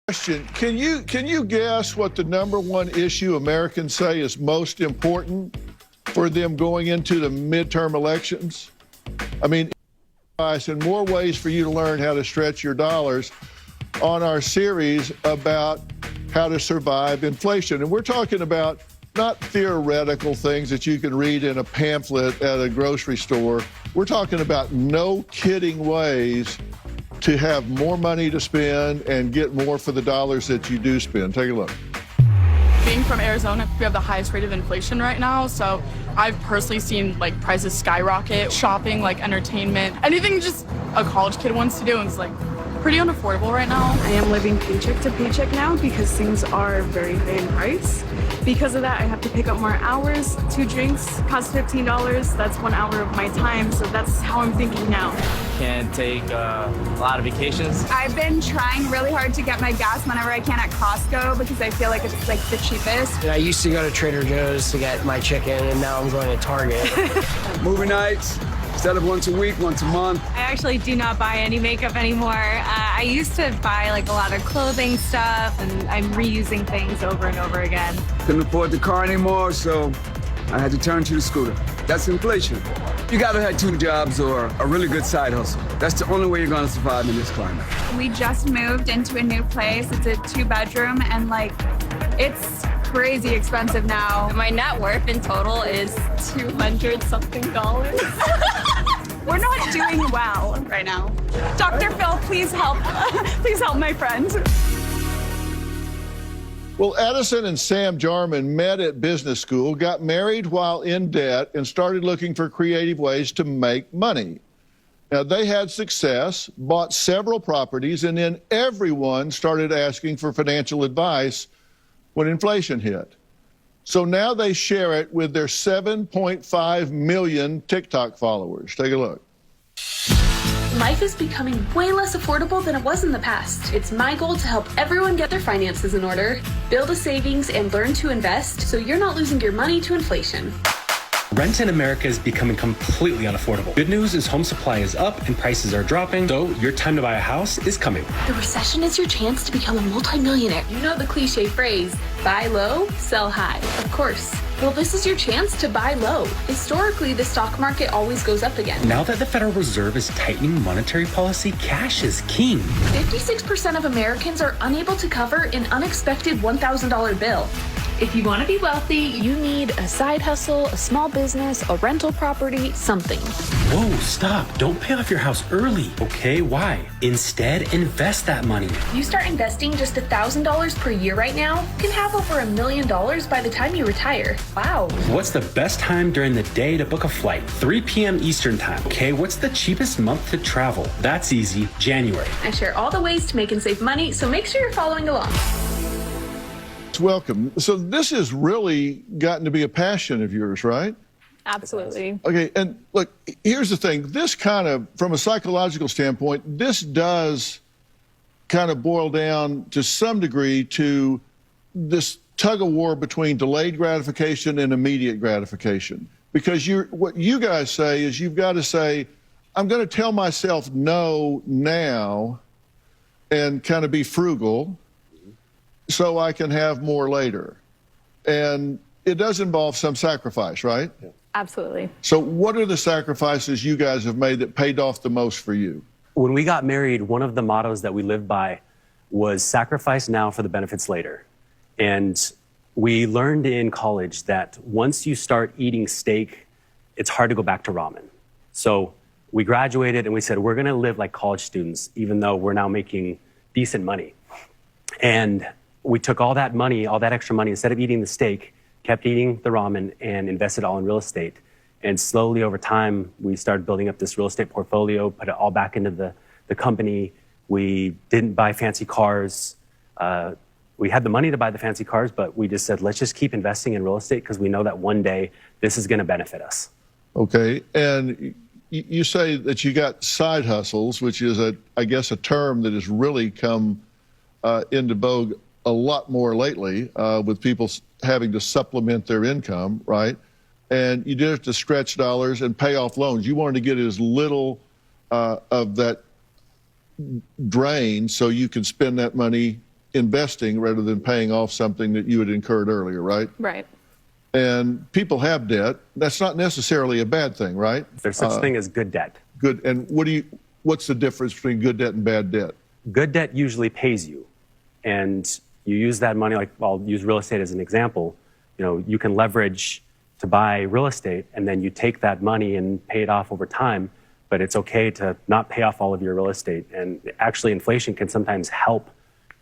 Question: Can you guess what the number one issue Americans say is most important for them going into the midterm elections? I mean, and more ways for you to learn how to stretch your dollars on our series about how to survive inflation. And we're talking about not theoretical things that you can read in a pamphlet at a grocery store. We're talking about no kidding ways to have more money to spend and get more for the dollars that you do spend. Take a look. Being from Arizona, we have the highest rate of inflation right now, so I've personally seen like prices skyrocket. Shopping, like entertainment, anything just a college kid wants to do is like pretty unaffordable right now. I am living paycheck to paycheck now because things are very high in price. Because of that, I have to pick up more hours. 2 drinks cost $15. That's 1 hour of my time, so that's how I'm thinking now. Can't take a lot of vacations. I've been trying really hard to get my gas whenever I can at Costco because I feel like it's like the cheapest. I used to go to Trader Joe's to get my chicken, and now I'm going to Target. Movie nights, instead of once a week, once a month. I actually do not buy any makeup anymore. I used to buy like a lot of clothing stuff, and I'm reusing things over and over again. Couldn't afford the car anymore, so I had to turn to the scooter. That's inflation. You gotta have 2 jobs or a really good side hustle. That's the only way you're gonna survive in this climate. We just moved into a new place. It's a 2-bedroom, and like, it's crazy expensive now. My net worth in total is $200-something. We're not doing well right now. Dr. Phil, please help. Please help my friend. Well, Addison and Sam Jarman met at business school, got married while in debt, and started looking for creative ways to make money. Now, they had success, bought several properties, and then everyone started asking for financial advice when inflation hit. So now they share it with their 7.5 million TikTok followers. Take a look. Life is becoming way less affordable than it was in the past. It's my goal to help everyone get their finances in order, build a savings, and learn to invest so you're not losing your money to inflation. Rent in America is becoming completely unaffordable. Good news is home supply is up and prices are dropping, so your time to buy a house is coming. The recession is your chance to become a multimillionaire. You know the cliche phrase, buy low, sell high. Of course. Well, this is your chance to buy low. Historically, the stock market always goes up again. Now that the Federal Reserve is tightening monetary policy, cash is king. 56% of Americans are unable to cover an unexpected $1,000 bill. If you want to be wealthy, you need a side hustle, a small business, a rental property, something. Whoa, stop. Don't pay off your house early. Okay, why? Instead, invest that money. If you start investing just $1,000 per year right now, you can have over $1 million by the time you retire. Wow. What's the best time during the day to book a flight? 3 p.m. Eastern time. Okay, what's the cheapest month to travel? That's easy. January. I share all the ways to make and save money, so make sure you're following along. Welcome. So this has really gotten to be a passion of yours, right? Absolutely. Okay, and look, here's the thing. This kind of, from a psychological standpoint, this does kind of boil down to some degree to this tug of war between delayed gratification and immediate gratification. Because what you guys say is you've got to say, I'm going to tell myself no now and kind of be frugal so I can have more later. And it does involve some sacrifice, right? Yeah. Absolutely. So what are the sacrifices you guys have made that paid off the most for you? When we got married, one of the mottos that we lived by was sacrifice now for the benefits later. And we learned in college that once you start eating steak, it's hard to go back to ramen. So we graduated and we said, we're going to live like college students, even though we're now making decent money. And we took all that money, all that extra money, instead of eating the steak, kept eating the ramen and invested all in real estate. And slowly over time, we started building up this real estate portfolio, put it all back into the company. We didn't buy fancy cars. We had the money to buy the fancy cars, but we just said, let's just keep investing in real estate because we know that one day this is going to benefit us. Okay. And you say that you got side hustles, which is, I guess, a term that has really come into vogue a lot more lately with people having to supplement their income, right? And you did it to stretch dollars and pay off loans. You wanted to get as little of that drain so you could spend that money investing rather than paying off something that you had incurred earlier, right? Right. And people have debt. That's not necessarily a bad thing, right? There's such thing as good debt. Good. And what's the difference between good debt and bad debt? Good debt usually pays you, and you use that money, like I'll use real estate as an example. You know, you can leverage to buy real estate, and then you take that money and pay it off over time, but it's okay to not pay off all of your real estate. And actually, inflation can sometimes help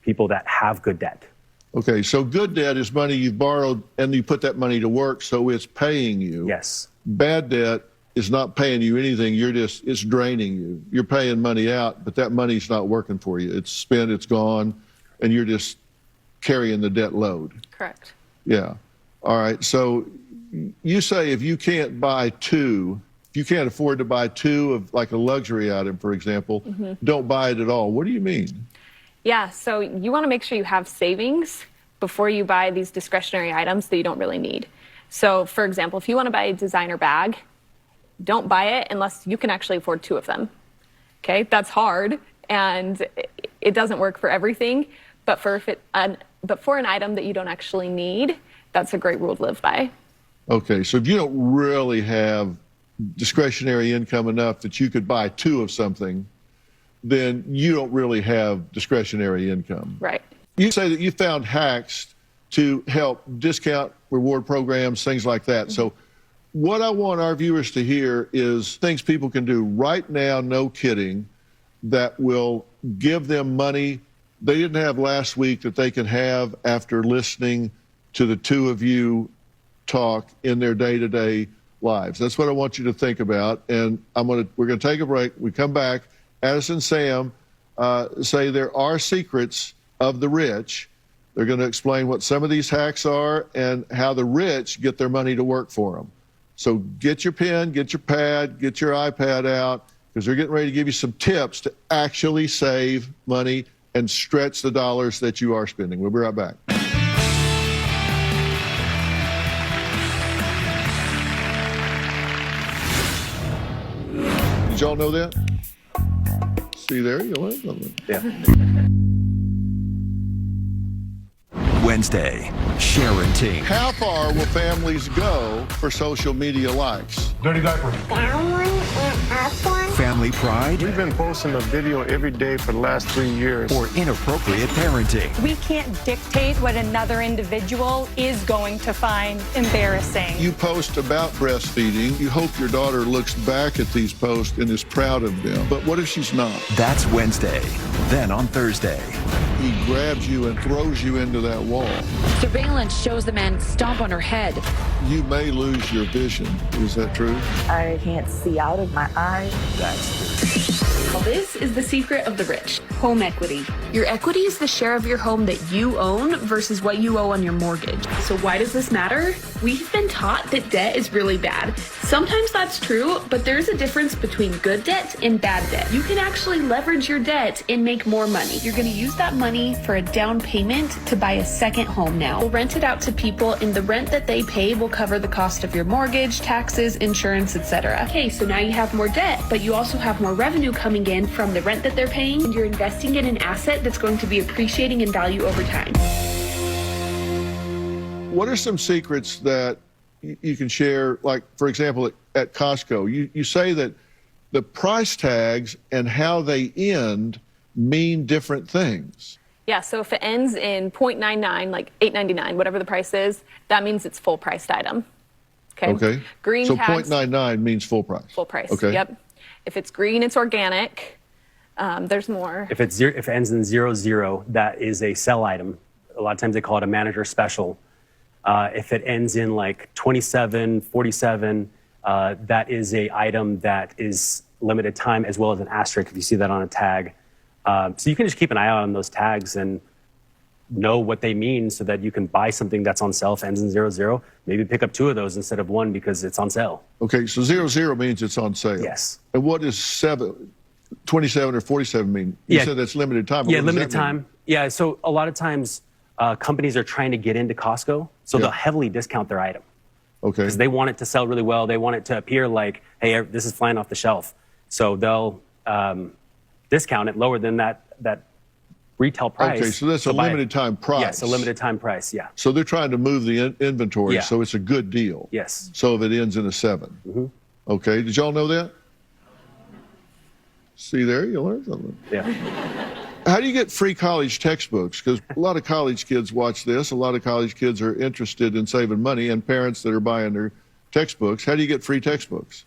people that have good debt. Okay, so good debt is money you've borrowed and you put that money to work, so it's paying you. Yes. Bad debt is not paying you anything. It's draining you. You're paying money out, but that money's not working for you. It's spent, it's gone, and you're just carrying the debt load. Correct. Yeah. All right. So you say if you can't buy two, if you can't afford to buy two of like a luxury item, for example, don't buy it at all. What do you mean? Yeah, so you want to make sure you have savings before you buy these discretionary items that you don't really need. So, for example, if you want to buy a designer bag, don't buy it unless you can actually afford two of them. Okay, that's hard, and it doesn't work for everything. But for an item that you don't actually need, that's a great rule to live by. Okay, so if you don't really have discretionary income enough that you could buy two of something, then you don't really have discretionary income. Right. You say that you found hacks to help discount reward programs, things like that. So what I want our viewers to hear is things people can do right now, no kidding, that will give them money they didn't have last week that they can have after listening to the two of you talk in their day-to-day lives. That's what I want you to think about. And we're going to take a break. We come back. Addison and Sam say there are secrets of the rich. They're going to explain what some of these hacks are and how the rich get their money to work for them. So get your pen, get your pad, get your iPad out, because they're getting ready to give you some tips to actually save money and stretch the dollars that you are spending. We'll be right back. Did y'all know that? See there, you learned something. Yeah. Wednesday, Sharon Tink. How far will families go for social media likes? Dirty diaper. Family pride. We've been posting a video every day for the last 3 years. Or inappropriate parenting. We can't dictate what another individual is going to find embarrassing. You post about breastfeeding. You hope your daughter looks back at these posts and is proud of them. But what if she's not? That's Wednesday. Then on Thursday. He grabs you and throws you into that wall. Surveillance shows the man stomp on her head. You may lose your vision. Is that true? I can't see out of my eyes. This is the secret of the rich. Home equity. Your equity is the share of your home that you own versus what you owe on your mortgage. So why does this matter? We've been taught that debt is really bad. Sometimes that's true, but there's a difference between good debt and bad debt. You can actually leverage your debt and make more money. You're going to use that money for a down payment to buy a second home now. We'll rent it out to people, and the rent that they pay will cover the cost of your mortgage, taxes, insurance, etc. Okay, so now you have more debt, but you also have more revenue coming in from the rent that they're paying, and you're investing in an asset that's going to be appreciating in value over time. What are some secrets that you can share, like, for example, at Costco? You say that the price tags and how they end mean different things. Yeah, so if it ends in 0.99, like $8.99, whatever the price is, that means it's full priced item. Okay. Green so tags. 0.99 means full price. Full price. Okay. Yep. If it's green, it's organic. There's more. If it ends in 00, that is a sell item. A lot of times they call it a manager special. If it ends in like 27, 47, that is a item that is limited time, as well as an asterisk if you see that on a tag. So you can just keep an eye out on those tags and know what they mean so that you can buy something that's on sale, if it ends in 00. Maybe pick up two of those instead of one because it's on sale. Okay, so 00 means it's on sale. Yes. And what does 27 or 47 mean? You said that's limited time. Yeah, limited time. Yeah, so a lot of times companies are trying to get into Costco, so they'll heavily discount their item. Okay. Because they want it to sell really well. They want it to appear like, hey, this is flying off the shelf. So they'll discount it lower than that retail price. Okay, so that's a limited time price. Yes, a limited time price, yeah. So they're trying to move the inventory, Yeah. so it's a good deal. Yes. So if it ends in a 7. Okay, did y'all know that? See there, you learn something. Yeah. How do you get free college textbooks? Because a lot of college kids watch this. A lot of college kids are interested in saving money, and parents that are buying their textbooks. How do you get free textbooks?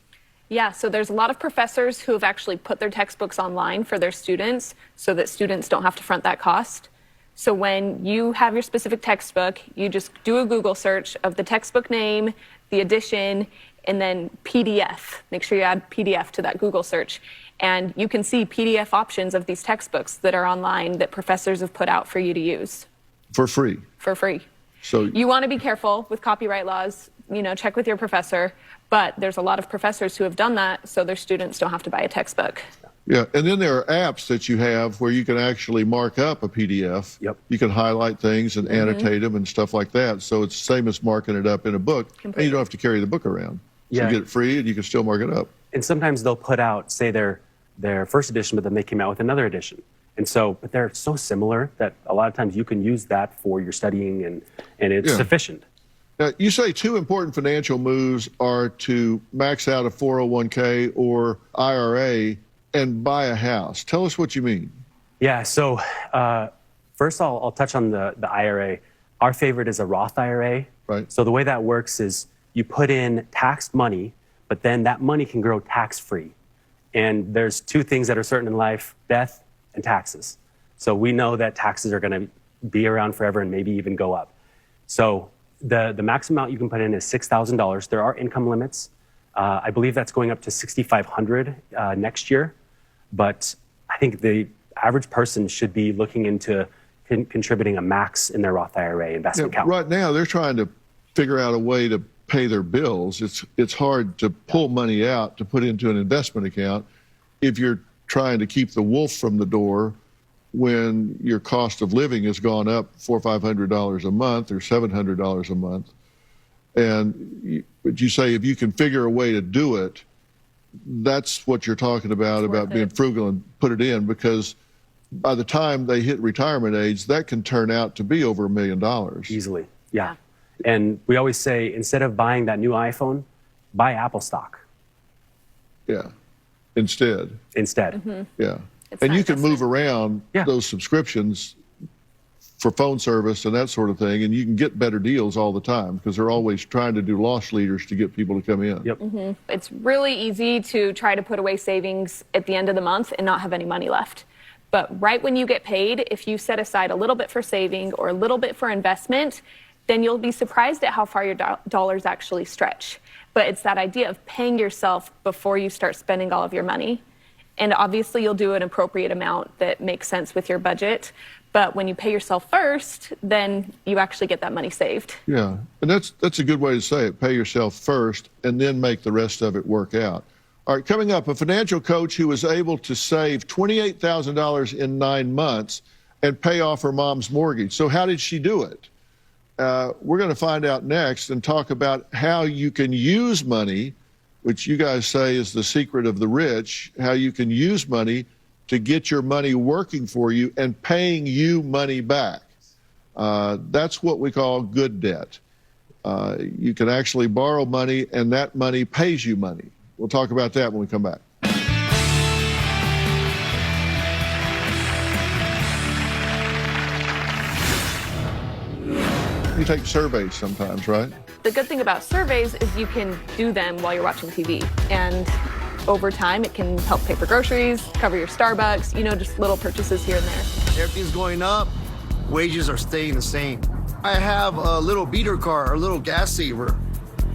Yeah, so there's a lot of professors who have actually put their textbooks online for their students so that students don't have to front that cost. So when you have your specific textbook, you just do a Google search of the textbook name, the edition, and then PDF. Make sure you add PDF to that Google search. And you can see PDF options of these textbooks that are online that professors have put out for you to use. For free? For free. So you want to be careful with copyright laws, check with your professor, but there's a lot of professors who have done that so their students don't have to buy a textbook. Yeah, and then there are apps that you have where you can actually mark up a PDF. Yep. You can highlight things and annotate them and stuff like that. So it's the same as marking it up in a book. And you don't have to carry the book around. So you get it free and you can still mark it up. And sometimes they'll put out, say, their first edition, but then they came out with another edition. And so, but they're so similar that a lot of times you can use that for your studying and it's sufficient. Now, you say 2 important financial moves are to max out a 401k or IRA and buy a house. Tell us what you mean. Yeah, so first I'll touch on the IRA. Our favorite is a Roth IRA. Right. So the way that works is you put in taxed money, but then that money can grow tax-free. And there's 2 things that are certain in life, death and taxes. So we know that taxes are going to be around forever and maybe even go up. So the max amount you can put in is $6,000. There are income limits. I believe that's going up to $6,500 next year. But I think the average person should be looking into contributing a max in their Roth IRA investment account. Right now, they're trying to figure out a way to pay their bills. It's hard to pull money out to put into an investment account if you're trying to keep the wolf from the door when your cost of living has gone up $400 or $500 a month or $700 a month. But you say if you can figure a way to do it, that's what you're talking about being frugal and put it in, because by the time they hit retirement age, that can turn out to be over $1 million. Easily, yeah. And we always say, instead of buying that new iPhone, buy Apple stock. Yeah, instead. Yeah. And you can move around those subscriptions for phone service and that sort of thing, and you can get better deals all the time because they're always trying to do loss leaders to get people to come in. Yep. It's really easy to try to put away savings at the end of the month and not have any money left. But right when you get paid, if you set aside a little bit for saving or a little bit for investment, then you'll be surprised at how far your dollars actually stretch. But it's that idea of paying yourself before you start spending all of your money. And obviously you'll do an appropriate amount that makes sense with your budget. But when you pay yourself first, then you actually get that money saved. Yeah, and that's a good way to say it. Pay yourself first and then make the rest of it work out. All right, coming up, a financial coach who was able to save $28,000 in 9 months and pay off her mom's mortgage. So how did she do it? We're going to find out next and talk about how you can use money, which you guys say is the secret of the rich, how you can use money to get your money working for you and paying you money back. That's what we call good debt. You can actually borrow money and that money pays you money. We'll talk about that when we come back. You take surveys sometimes, right? The good thing about surveys is you can do them while you're watching TV. And over time, it can help pay for groceries, cover your Starbucks, just little purchases here and there. Everything's going up. Wages are staying the same. I have a little beater car, a little gas saver,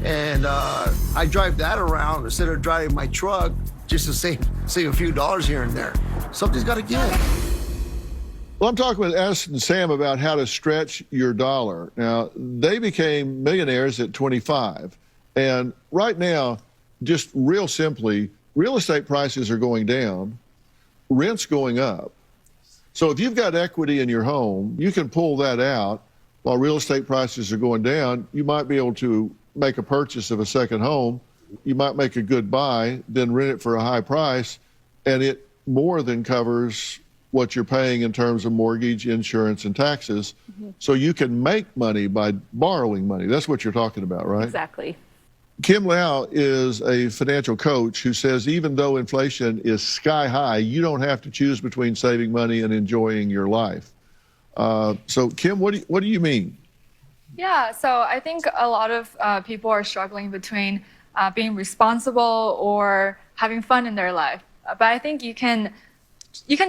and I drive that around instead of driving my truck just to save a few dollars here and there. Something's got to give. Well, I'm talking with Addison and Sam about how to stretch your dollar. Now, they became millionaires at 25. And right now, just real simply, real estate prices are going down, rent's going up. So if you've got equity in your home, you can pull that out while real estate prices are going down. You might be able to make a purchase of a second home. You might make a good buy, then rent it for a high price, and it more than covers what you're paying in terms of mortgage, insurance, and taxes. So you can make money by borrowing money. That's what you're talking about, right? Exactly. Kim Lau is a financial coach who says even though inflation is sky high, you don't have to choose between saving money and enjoying your life. So Kim, what do you mean? Yeah, so I think a lot of people are struggling between being responsible or having fun in their life. But I think you can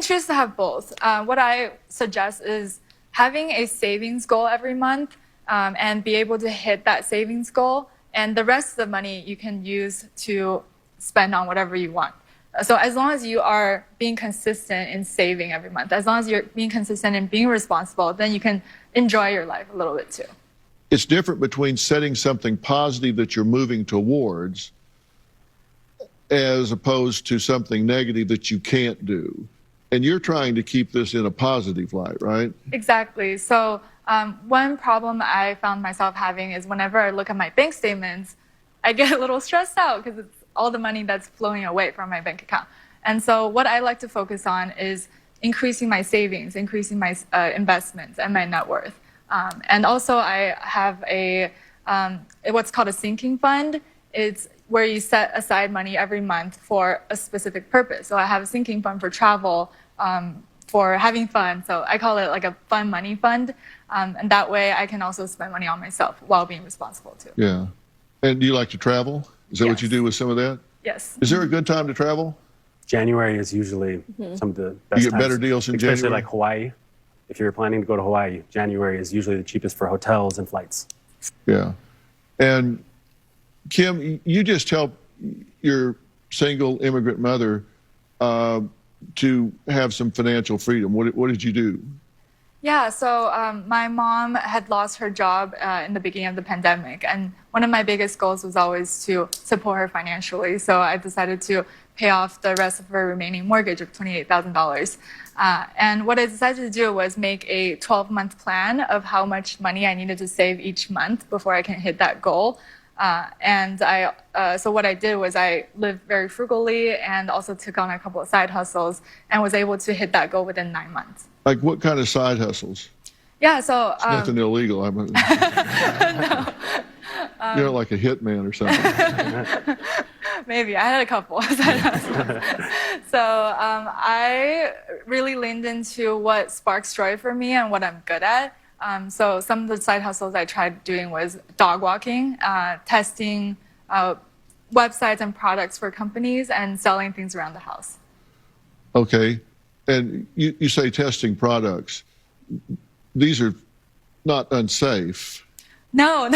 choose to have both. What I suggest is having a savings goal every month and be able to hit that savings goal. And the rest of the money you can use to spend on whatever you want. So as long as you are being consistent in saving every month, as long as you're being consistent in being responsible, then you can enjoy your life a little bit too. It's different between setting something positive that you're moving towards as opposed to something negative that you can't do. And you're trying to keep this in a positive light, right? Exactly. So one problem I found myself having is whenever I look at my bank statements, I get a little stressed out because it's all the money that's flowing away from my bank account. And so what I like to focus on is increasing my savings, increasing my investments and my net worth. And also I have what's called a sinking fund. It's where you set aside money every month for a specific purpose. So I have a sinking fund for travel, for having fun. So I call it like a fun money fund. And that way I can also spend money on myself while being responsible too. Yeah. And do you like to travel? Is that Yes. what you do with some of that? Yes. Is there a good time to travel? January is usually some of the best You get times, better deals in especially January? like Hawaii. If you're planning to go to Hawaii, January is usually the cheapest for hotels and flights. Yeah. And Kim, you just helped your single immigrant mother to have some financial freedom. What did you do? Yeah, so my mom had lost her job in the beginning of the pandemic, and one of my biggest goals was always to support her financially. So I decided to pay off the rest of her remaining mortgage of $28,000. And what I decided to do was make a 12-month plan of how much money I needed to save each month before I can hit that goal. So what I did was I lived very frugally and also took on a couple of side hustles and was able to hit that goal within 9 months. Like what kind of side hustles? Yeah, so It's nothing illegal. You're like a hitman or something. maybe I had a couple of side hustles. So I really leaned into what sparks joy for me and what I'm good at. So some of the side hustles I tried doing was dog walking, testing websites and products for companies, and selling things around the house. Okay. And you say testing products. These are not unsafe. No.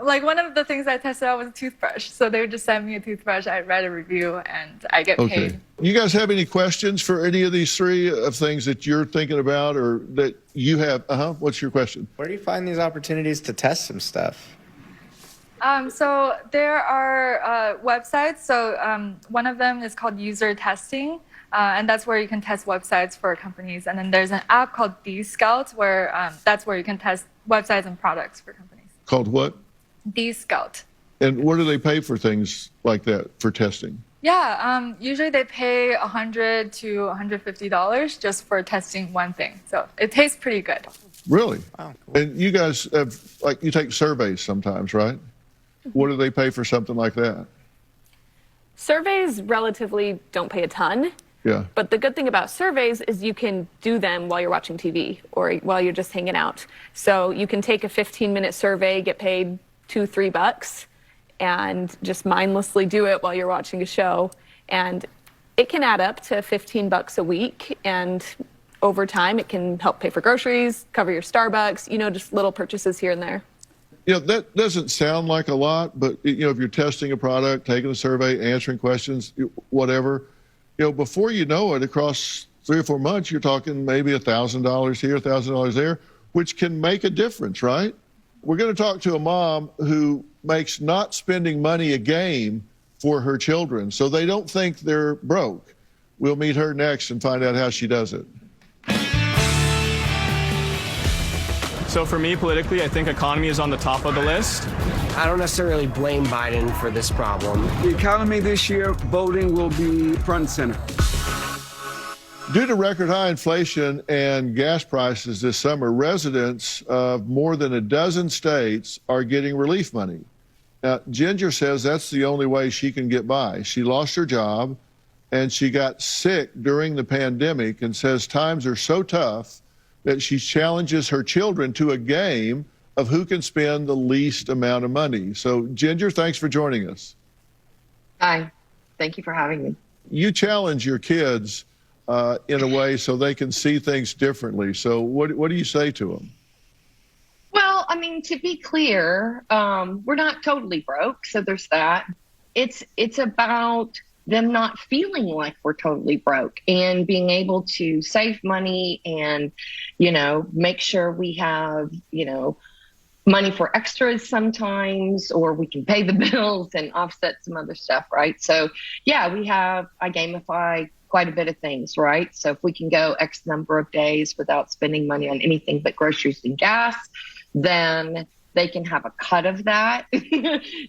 Like one of the things I tested out was a toothbrush. So they would just send me a toothbrush, I read a review, and I get paid. You guys have any questions for any of these three of things that you're thinking about or that you have? What's your question? Where do you find these opportunities to test some stuff? So there are websites. So one of them is called user testing. And that's where you can test websites for companies. And then there's an app called D-Scout where that's where you can test websites and products for companies. Called what? D-Scout. And what do they pay for things like that for testing? Yeah, usually they pay $100 to $150 just for testing one thing. So it tastes pretty good. Really? Wow, cool. And you guys have, like, you take surveys sometimes, right? What do they pay for something like that? Surveys relatively don't pay a ton. Yeah. But the good thing about surveys is you can do them while you're watching TV or while you're just hanging out. So you can take a 15-minute survey, get paid $2-3, and just mindlessly do it while you're watching a show. And it can add up to $15 a week. And over time, it can help pay for groceries, cover your Starbucks, just little purchases here and there. That doesn't sound like a lot, but, if you're testing a product, taking a survey, answering questions, whatever, before you know it, across 3 or 4 months, you're talking maybe $1,000 here, $1,000 there, which can make a difference, right? We're going to talk to a mom who makes not spending money a game for her children, so they don't think they're broke. We'll meet her next and find out how she does it. So for me, politically, I think economy is on the top of the list. I don't necessarily blame Biden for this problem. The economy this year, voting will be front and center. Due to record high inflation and gas prices this summer, residents of more than a dozen states are getting relief money. Now, Ginger says that's the only way she can get by. She lost her job and she got sick during the pandemic and says times are so tough that she challenges her children to a game of who can spend the least amount of money. So, Ginger, thanks for joining us. Hi, thank you for having me. You challenge your kids in a way so they can see things differently. So what do you say to them? Well, I mean, to be clear, we're not totally broke, so there's that. It's about them not feeling like we're totally broke and being able to save money and, make sure we have, money for extras sometimes, or we can pay the bills and offset some other stuff, right? So yeah, I gamify quite a bit of things, right? So if we can go X number of days without spending money on anything but groceries and gas, then they can have a cut of that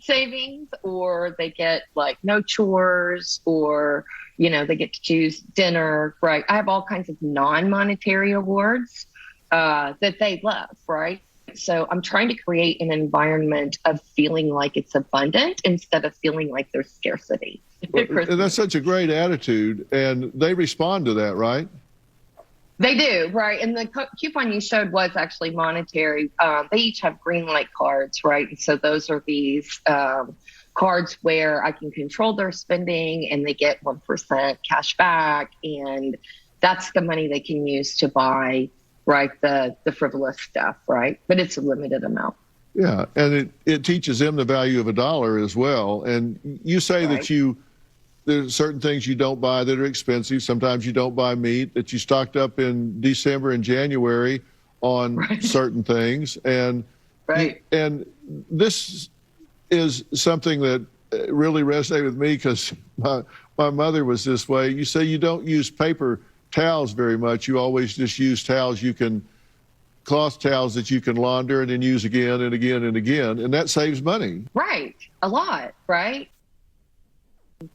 savings, or they get like no chores, or, they get to choose dinner, right? I have all kinds of non-monetary awards that they love, right? So I'm trying to create an environment of feeling like it's abundant instead of feeling like there's scarcity. Well, that's such a great attitude, and they respond to that, right? They do, right? And the coupon you showed was actually monetary. They each have green light cards, right? And so those are these cards where I can control their spending and they get 1% cash back. And that's the money they can use to buy, right, the frivolous stuff, right? But it's a limited amount. Yeah, and it teaches them the value of a dollar as well. And you say right. that there's certain things you don't buy that are expensive. Sometimes you don't buy meat, that you stocked up in December and January on right. certain things. And right. And this is something that really resonated with me because my mother was this way. You say you don't use paper towels very much. You always just use cloth towels that you can launder and then use again and again and again, and that saves money. Right, a lot, right?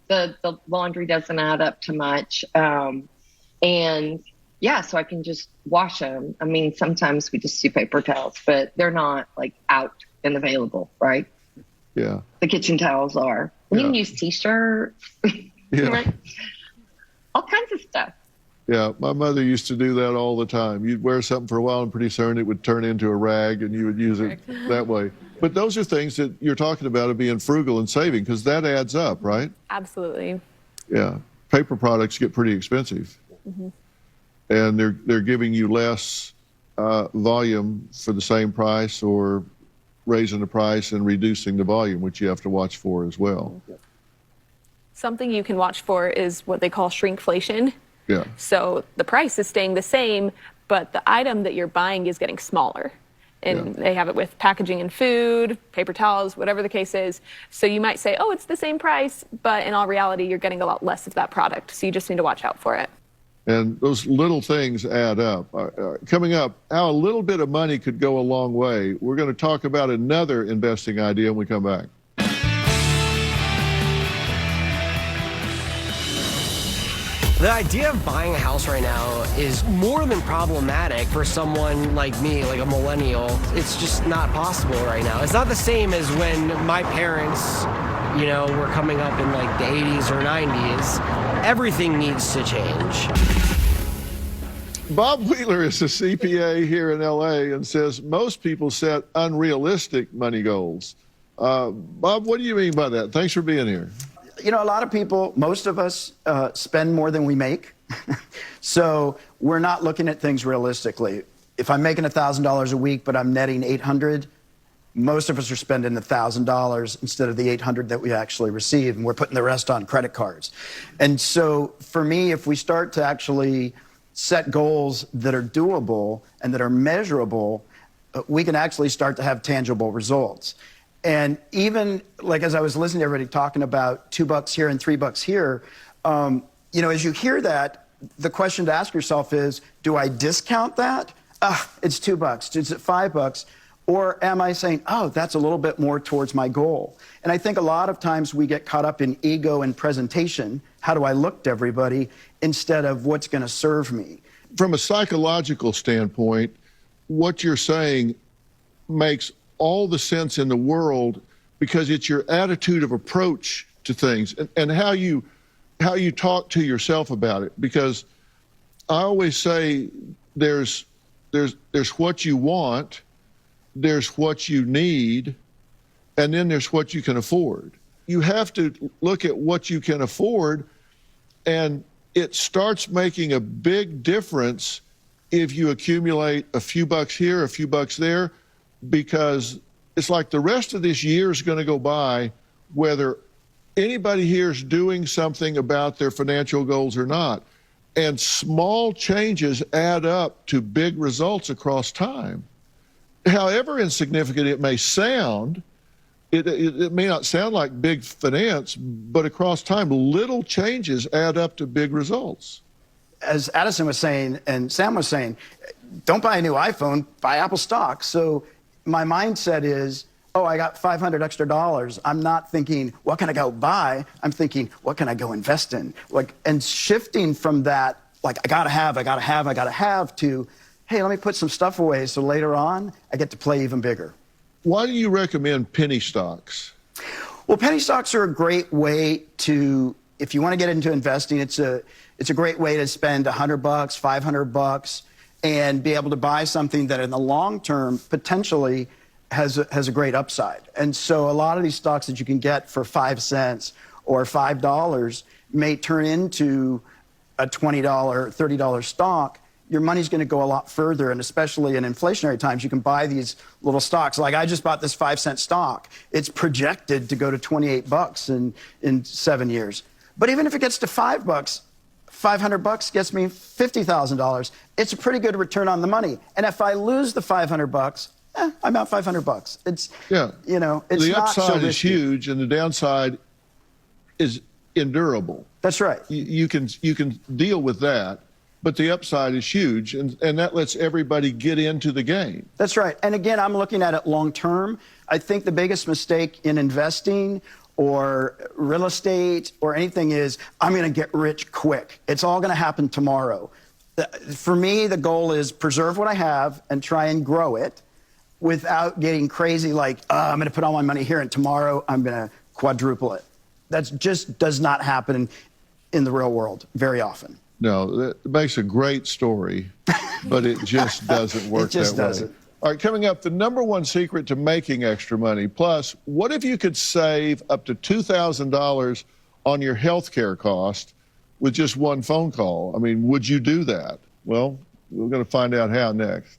The laundry doesn't add up to much, and yeah, so I can just wash them. I mean, sometimes we just do paper towels, but they're not like out and available, right? Yeah. The kitchen towels are. You can use t-shirts, yeah. right? All kinds of stuff. Yeah, my mother used to do that all the time. You'd wear something for a while and pretty soon it would turn into a rag and you would use it that way. But those are things that you're talking about of being frugal and saving, because that adds up, right? Absolutely. Yeah. Paper products get pretty expensive. Mm-hmm. And they're giving you less volume for the same price, or raising the price and reducing the volume, which you have to watch for as well. Something you can watch for is what they call shrinkflation. Yeah. So the price is staying the same, but the item that you're buying is getting smaller. And they have it with packaging and food, paper towels, whatever the case is. So you might say, oh, it's the same price, but in all reality, you're getting a lot less of that product. So you just need to watch out for it. And those little things add up. Coming up, how a little bit of money could go a long way. We're going to talk about another investing idea when we come back. The idea of buying a house right now is more than problematic for someone like me, like a millennial. It's just not possible right now. It's not the same as when my parents, were coming up in like the 80s or 90s. Everything needs to change. Bob Wheeler is a CPA here in LA and says most people set unrealistic money goals. Bob, what do you mean by that? Thanks for being here. A lot of people, most of us, spend more than we make. So we're not looking at things realistically. If I'm making $1,000 a week, but I'm netting $800, most of us are spending $1,000 instead of the $800 that we actually receive, and we're putting the rest on credit cards. And so for me, if we start to actually set goals that are doable and that are measurable, we can actually start to have tangible results. And even, like, as I was listening to everybody talking about $2 here and $3 here, as you hear that, the question to ask yourself is, do I discount that? It's $2. Is it $5? Or am I saying, oh, that's a little bit more towards my goal? And I think a lot of times we get caught up in ego and presentation. How do I look to everybody instead of what's going to serve me? From a psychological standpoint, what you're saying makes all the sense in the world because it's your attitude of approach to things and how you talk to yourself about it. Because I always say there's what you want, there's what you need, and then there's what you can afford. You have to look at what you can afford, and it starts making a big difference if you accumulate a few bucks here, a few bucks there, because it's like the rest of this year is going to go by whether anybody here is doing something about their financial goals or not. And small changes add up to big results across time. However insignificant it may sound, it may not sound like big finance, but across time, little changes add up to big results. As Addison was saying and Sam was saying, don't buy a new iPhone, buy Apple stock. So my mindset is, oh, I got $500 extra. I'm not thinking, what can I go buy? I'm thinking, what can I go invest in? And shifting from that, like, I gotta have, to, hey, let me put some stuff away so later on I get to play even bigger. Why do you recommend penny stocks? Well, penny stocks are a great way to, if you want to get into investing, it's a great way to spend $100, $500, and be able to buy something that in the long term potentially has a great upside. And so a lot of these stocks that you can get for 5 cents or $5 may turn into a $20, $30 stock. Your money's going to go a lot further, and especially in inflationary times, you can buy these little stocks. Like I just bought this 5-cent stock. It's projected to go to 28 bucks in 7 years. But even if it gets to $5, $500 gets me $50,000. It's a pretty good return on the money. And if I lose the $500, I'm out $500. It's, you know, it's the not so upside is risky. huge, and the downside is endurable. That's right. You can deal with that. But the upside is huge, and that lets everybody get into the game. That's right. And again, I'm looking at it long term. I think the biggest mistake in investing or real estate or anything is, I'm going to get rich quick. It's all going to happen tomorrow. For me, the goal is preserve what I have and try and grow it without getting crazy like, I'm going to put all my money here and tomorrow I'm going to quadruple it. That just does not happen in the real world very often. No, that makes a great story, but it just doesn't work that way. It just doesn't. All right, coming up, the #1 secret to making extra money. Plus, what if you could save up to $2,000 on your health care cost with just one phone call? I mean, would you do that? Well, we're going to find out how next.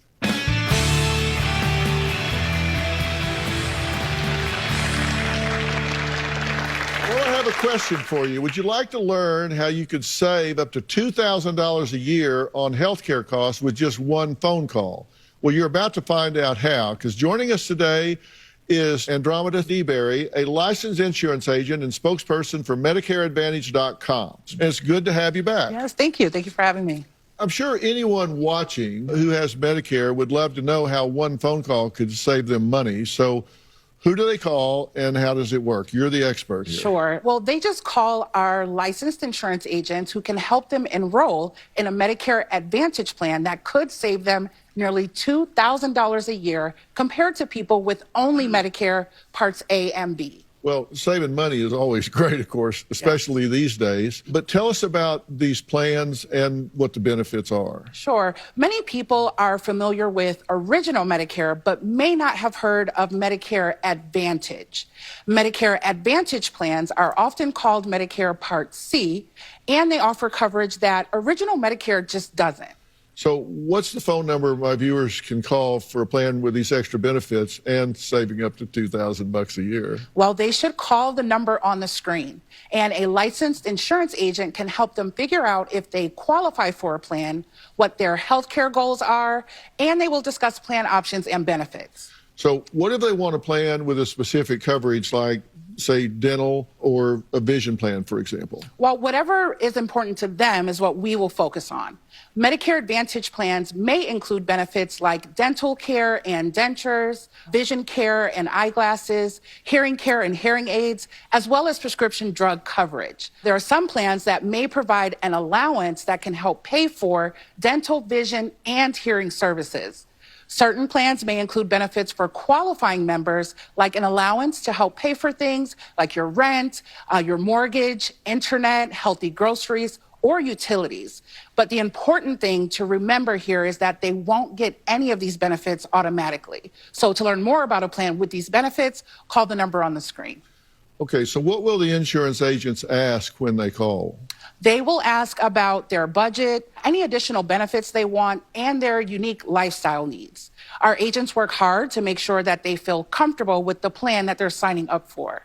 A question for you. Would you like to learn how you could save up to $2,000 a year on healthcare costs with just one phone call? Well, you're about to find out how, because joining us today is Andromeda DeBerry, a licensed insurance agent and spokesperson for MedicareAdvantage.com. And it's good to have you back. Yes, thank you. Thank you for having me. I'm sure anyone watching who has Medicare would love to know how one phone call could save them money. So who do they call and how does it work? You're the expert here. Sure. Well, they just call our licensed insurance agents who can help them enroll in a Medicare Advantage plan that could save them nearly $2,000 a year compared to people with only Medicare Parts A and B. Well, saving money is always great, of course, especially these days. But tell us about these plans and what the benefits are. Sure. Many people are familiar with Original Medicare, but may not have heard of Medicare Advantage. Medicare Advantage plans are often called Medicare Part C, and they offer coverage that Original Medicare just doesn't. So what's the phone number my viewers can call for a plan with these extra benefits and saving up to $2,000 a year? Well, they should call the number on the screen, and a licensed insurance agent can help them figure out if they qualify for a plan, what their health care goals are, and they will discuss plan options and benefits. So what if they want a plan with a specific coverage like say, dental or a vision plan, for example? Well, whatever is important to them is what we will focus on. Medicare Advantage plans may include benefits like dental care and dentures, vision care and eyeglasses, hearing care and hearing aids, as well as prescription drug coverage. There are some plans that may provide an allowance that can help pay for dental, vision, and hearing services. Certain plans may include benefits for qualifying members, like an allowance to help pay for things like your rent, your mortgage, internet, healthy groceries, or utilities. But the important thing to remember here is that they won't get any of these benefits automatically. So to learn more about a plan with these benefits, call the number on the screen. Okay, so what will the insurance agents ask when they call? They will ask about their budget, any additional benefits they want, and their unique lifestyle needs. Our agents work hard to make sure that they feel comfortable with the plan that they're signing up for.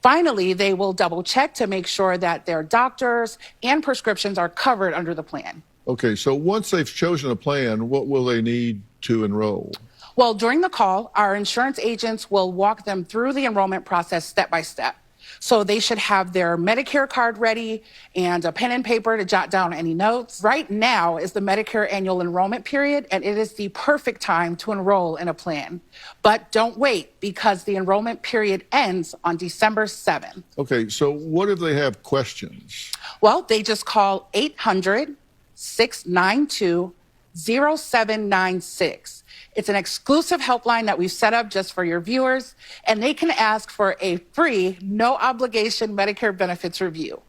Finally, they will double check to make sure that their doctors and prescriptions are covered under the plan. Okay, so once they've chosen a plan, what will they need to enroll? Well, during the call, our insurance agents will walk them through the enrollment process step by step. So they should have their Medicare card ready and a pen and paper to jot down any notes. Right now is the Medicare annual enrollment period, and it is the perfect time to enroll in a plan. But don't wait, because the enrollment period ends on December 7th. Okay, so what if they have questions? Well, they just call 800-692-0796. It's an exclusive helpline that we've set up just for your viewers, and they can ask for a free, no obligation Medicare benefits review.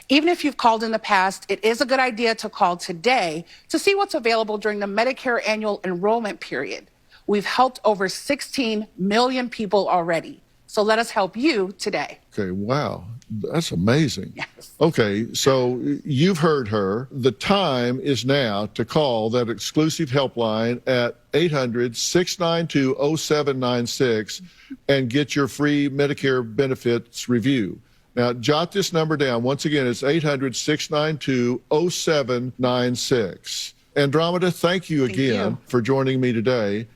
Even if you've called in the past, it is a good idea to call today to see what's available during the Medicare annual enrollment period. We've helped over 16 million people already. So let us help you today. Okay, wow. That's amazing. Yes. Okay, so you've heard her. The time is now to call that exclusive helpline at 800-692-0796 and get your free Medicare benefits review. Now, jot this number down. Once again, it's 800-692-0796. Andromeda, thank you again for joining me today.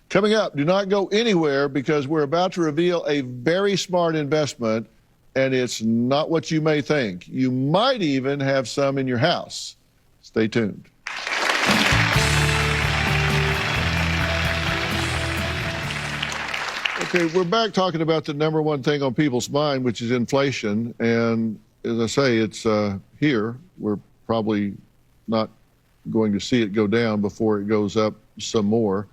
Coming up, do not go anywhere, because we're about to reveal a very smart investment, and it's not what you may think. You might even have some in your house. Stay tuned. Okay, we're back talking about the number one thing on people's mind, which is inflation. And as I say, it's here. We're probably not going to see it go down before it goes up some more.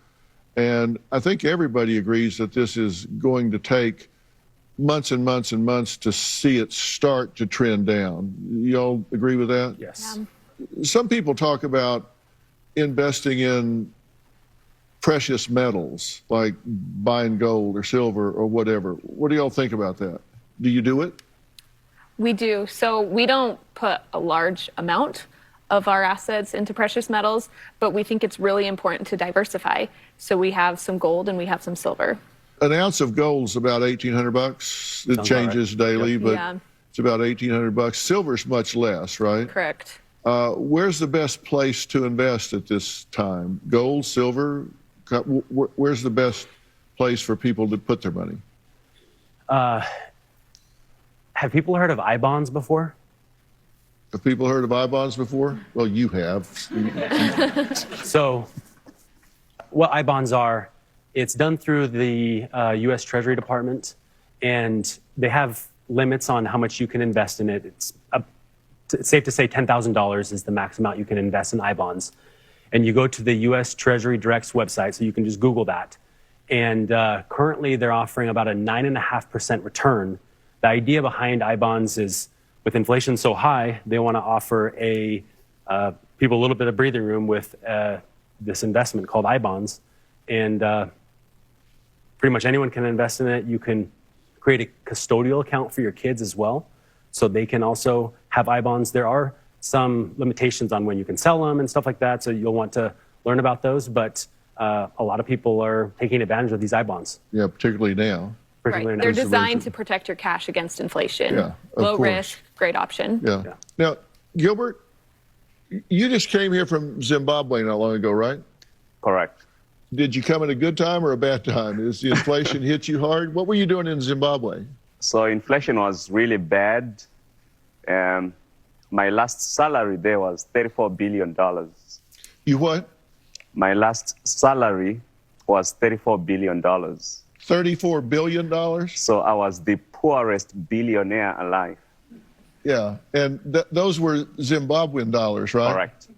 And I think everybody agrees that this is going to take months and months and months to see it start to trend down. You all agree with that? Yes. Some people talk about investing in precious metals, like buying gold or silver or whatever. What do y'all think about that? Do you do it? We do. So we don't put a large amount of our assets into precious metals, but we think it's really important to diversify. So we have some gold and we have some silver. An ounce of gold is about $1,800. It changes daily, but it's about $1,800. Silver's much less, right? Correct. Where's the best place to invest at this time? Gold, silver? Where's the best place for people to put their money? Have people heard of I-bonds before? Have people heard of I-bonds before? Well, you have. So what I-bonds are, it's done through the U.S. Treasury Department, and they have limits on how much you can invest in it. It's safe to say $10,000 is the max amount you can invest in I-bonds. And you go to the U.S. Treasury Direct's website, so you can just Google that. And currently they're offering about a 9.5% return. The idea behind I-bonds is, with inflation so high, they want to offer people a little bit of breathing room with this investment called I-bonds. And pretty much anyone can invest in it. You can create a custodial account for your kids as well, so they can also have I-bonds. There are some limitations on when you can sell them and stuff like that, so you'll want to learn about those. But a lot of people are taking advantage of these I-bonds. Yeah, particularly now. Right. They're designed to protect your cash against inflation. Yeah, low risk, great option. Yeah. Now, Gilbert, you just came here from Zimbabwe not long ago, right? Correct. Did you come at a good time or a bad time? Is the inflation hit you hard? What were you doing in Zimbabwe? So inflation was really bad. My last salary there was $34 billion. You what? My last salary was $34 billion. $34 billion? So I was the poorest billionaire alive. Yeah, and those were Zimbabwean dollars, right? Correct.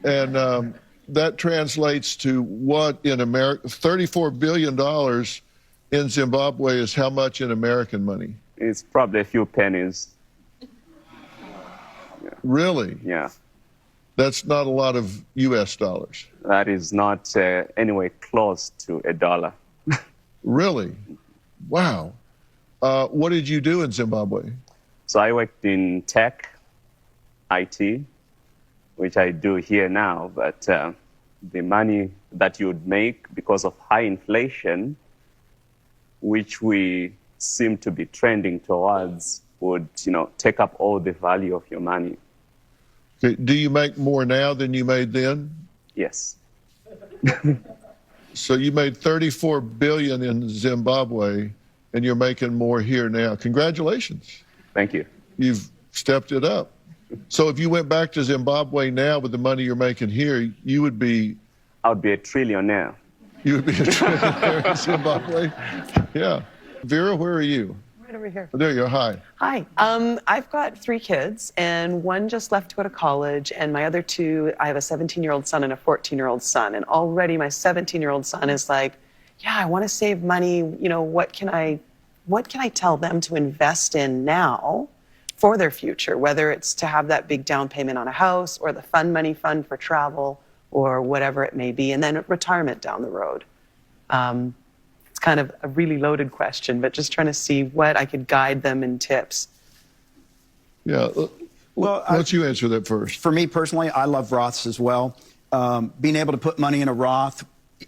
And that translates to what in America? $34 billion in Zimbabwe is how much in American money? It's probably a few pennies. Really? Yeah. That's not a lot of U.S. dollars. That is not anywhere close to a dollar. Really? Wow. What did you do in Zimbabwe? So I worked in tech, IT, which I do here now, but the money that you would make because of high inflation, which we seem to be trending towards, would, take up all the value of your money. Okay. Do you make more now than you made then? Yes. So you made $34 billion in Zimbabwe, and you're making more here now. Congratulations. Thank you. You've stepped it up. So if you went back to Zimbabwe now with the money you're making here, you would be... I would be a trillionaire. You would be a trillionaire in Zimbabwe? Yeah. Vera, where are you? Right over here. There you are. Hi. Hi. I've got 3 kids, and one just left to go to college, and my other 2, I have a 17-year-old son and a 14-year-old son, and already my 17-year-old son is like, yeah, I want to save money. What can I tell them to invest in now for their future, whether it's to have that big down payment on a house or the fund money fund for travel or whatever it may be, and then retirement down the road. It's kind of a really loaded question, but just trying to see what I could guide them in tips. Yeah. Well, why don't you answer that first? For me personally, I love Roths as well. Being able to put money in a Roth,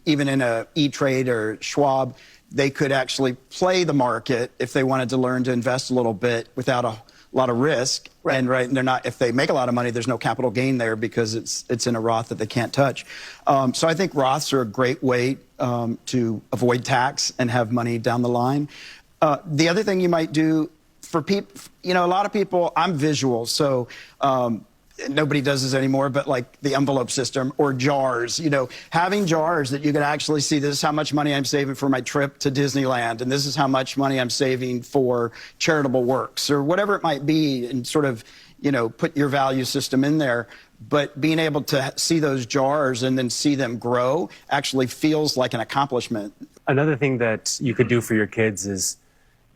even in a E-Trade or Schwab, they could actually play the market if they wanted to learn to invest a little bit without a lot of risk. Right. And they're not, if they make a lot of money, there's no capital gain there because it's in a Roth that they can't touch. So I think Roths are a great way to avoid tax and have money down the line. The other thing you might do for people, a lot of people, I'm visual, so nobody does this anymore, but like the envelope system or jars, having jars that you can actually see, this is how much money I'm saving for my trip to Disneyland, and this is how much money I'm saving for charitable works or whatever it might be, and sort of, put your value system in there. But being able to see those jars and then see them grow actually feels like an accomplishment. Another thing that you could do for your kids is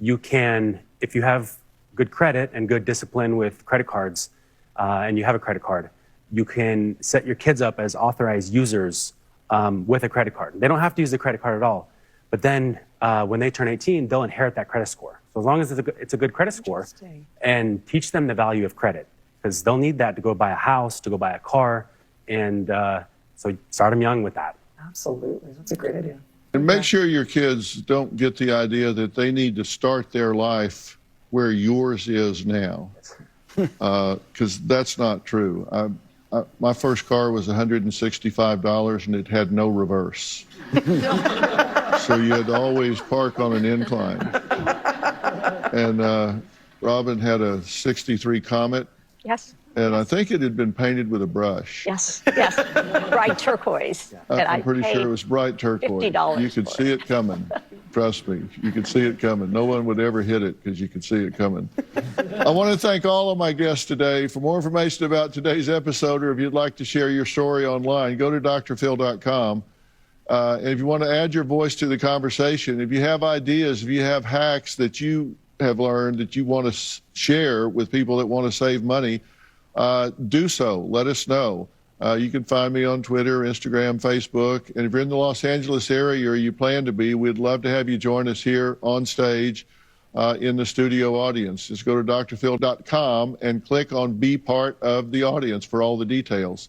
you can, if you have good credit and good discipline with credit cards, and you have a credit card, you can set your kids up as authorized users with a credit card. They don't have to use the credit card at all. But then when they turn 18, they'll inherit that credit score. So as long as it's a good credit score, and teach them the value of credit, because they'll need that to go buy a house, to go buy a car, and so start them young with that. Absolutely. That's a great idea. And make sure your kids don't get the idea that they need to start their life where yours is now. Because that's not true. My first car was $165 and it had no reverse. So you had to always park on an incline. And Robin had a '63 Comet. Yes. And I think it had been painted with a brush. Yes. Bright turquoise. I'm pretty sure it was bright turquoise. $50 You could see it coming. Trust me, you could see it coming. No one would ever hit it because you could see it coming. I want to thank all of my guests today. For more information about today's episode, or if you'd like to share your story online, go to drphil.com. And if you want to add your voice to the conversation, if you have ideas, if you have hacks that you have learned that you want to share with people that want to save money, do so. Let us know. You can find me on Twitter, Instagram, Facebook. And if you're in the Los Angeles area or you plan to be, we'd love to have you join us here on stage in the studio audience. Just go to drphil.com and click on Be Part of the Audience for all the details.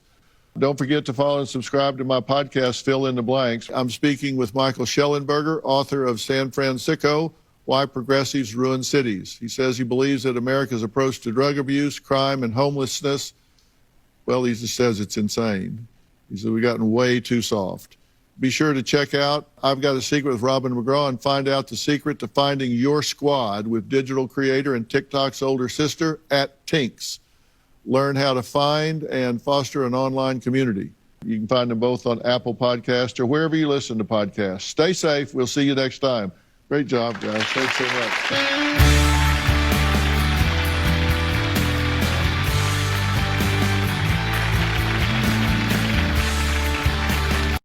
Don't forget to follow and subscribe to my podcast, Fill in the Blanks. I'm speaking with Michael Schellenberger, author of San Francisco, Why Progressives Ruin Cities. He says he believes that America's approach to drug abuse, crime, and homelessness, well, he just says it's insane. He said we've gotten way too soft. Be sure to check out I've Got a Secret with Robin McGraw and find out the secret to finding your squad with digital creator and TikTok's older sister at Tinks. Learn how to find and foster an online community. You can find them both on Apple Podcasts or wherever you listen to podcasts. Stay safe. We'll see you next time. Great job, guys. Thanks so much.